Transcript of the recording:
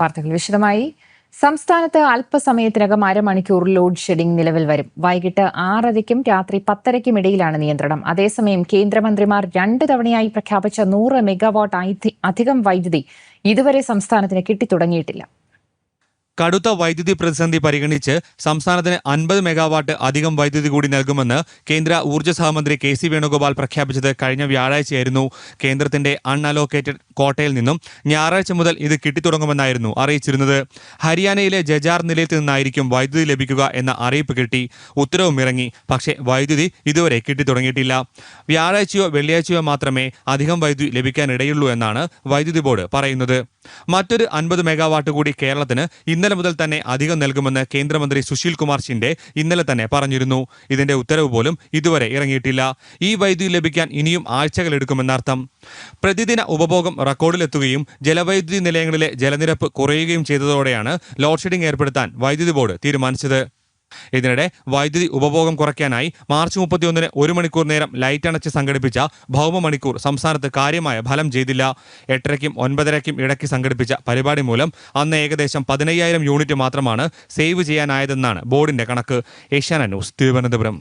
വാർത്തകൾ വിശദമായി. സംസ്ഥാനത്ത് അല്പസമയത്തിനകം അരമണിക്കൂർ ലോഡ് ഷെഡിംഗ് നിലവിൽ വരും. വൈകിട്ട് 6:30-ക്കും രാത്രി 10:30-ക്കും ഇടയിലാണ് നിയന്ത്രണം. അതേസമയം കേന്ദ്രമന്ത്രിമാർ 2 തവണയായി പ്രഖ്യാപിച്ച 100 മെഗാവാട്ട് അധികം വൈദ്യുതി ഇതുവരെ സംസ്ഥാനത്തിന് കിട്ടിത്തുടങ്ങിയിട്ടില്ല. കടുത്ത വൈദ്യുതി പ്രതിസന്ധി പരിഗണിച്ച് സംസ്ഥാനത്തിന് 50 മെഗാവാട്ട് അധികം വൈദ്യുതി കൂടി നൽകുമെന്ന് കേന്ദ്ര ഊർജ്ജ സഹമന്ത്രി കെ സി വേണുഗോപാൽ പ്രഖ്യാപിച്ചത് കഴിഞ്ഞ വ്യാഴാഴ്ചയായിരുന്നു. കേന്ദ്രത്തിന്റെ അൺഅലോക്കേറ്റഡ് കോട്ടയിൽ നിന്നും ഞായറാഴ്ച മുതൽ ഇത് കിട്ടിത്തുടങ്ങുമെന്നായിരുന്നു അറിയിച്ചിരുന്നത്. ഹരിയാനയിലെ ജജാർ നിലയത്തിൽ നിന്നായിരിക്കും വൈദ്യുതി ലഭിക്കുക എന്ന അറിയിപ്പ് കിട്ടി. ഉത്തരവും ഇറങ്ങി. പക്ഷേ വൈദ്യുതി ഇതുവരെ കിട്ടിത്തുടങ്ങിയിട്ടില്ല. വ്യാഴാഴ്ചയോ വെള്ളിയാഴ്ചയോ മാത്രമേ അധികം വൈദ്യുതി ലഭിക്കാനിടയുള്ളൂ എന്നാണ് വൈദ്യുതി ബോർഡ് പറയുന്നത്. മറ്റൊരു 50 മെഗാവാട്ട് കൂടി കേരളത്തിന് ഇന്നലെ മുതൽ തന്നെ അധികം നൽകുമെന്ന് കേന്ദ്രമന്ത്രി സുശീൽ കുമാർ ഷിൻഡെ ഇന്നലെ തന്നെ പറഞ്ഞിരുന്നു. ഇതിന്റെ ഉത്തരവ് പോലും ഇതുവരെ ഇറങ്ങിയിട്ടില്ല. ഈ വൈദ്യുതി ലഭിക്കാൻ ഇനിയും ആഴ്ചകളെടുക്കുമെന്നർത്ഥം. പ്രതിദിന ഉപഭോഗം റെക്കോർഡിലെത്തുകയും ജലവൈദ്യുതി നിലയങ്ങളിലെ ജലനിരപ്പ് കുറയുകയും ചെയ്തതോടെയാണ് ലോഡ് ഷെഡിംഗ് ഏർപ്പെടുത്താൻ വൈദ്യുതി ബോർഡ് തീരുമാനിച്ചത്. ഇതിനിടെ വൈദ്യുതി ഉപഭോഗം കുറയ്ക്കാനായി മാർച്ച് 31-ന് 1 മണിക്കൂർ നേരം ലൈറ്റ് അണച്ച് സംഘടിപ്പിച്ച ഭൗമ മണിക്കൂർ സംസ്ഥാനത്ത് കാര്യമായ ഫലം ചെയ്തില്ല. 8:30-ക്കും 9:30-ക്കും ഇടയ്ക്ക് സംഘടിപ്പിച്ച പരിപാടി മൂലം അന്ന് ഏകദേശം 15,000 യൂണിറ്റ് മാത്രമാണ് സേവ് ചെയ്യാനായതെന്നാണ് ബോർഡിന്റെ കണക്ക്. ഏഷ്യാനെറ്റ് ന്യൂസ്, തിരുവനന്തപുരം.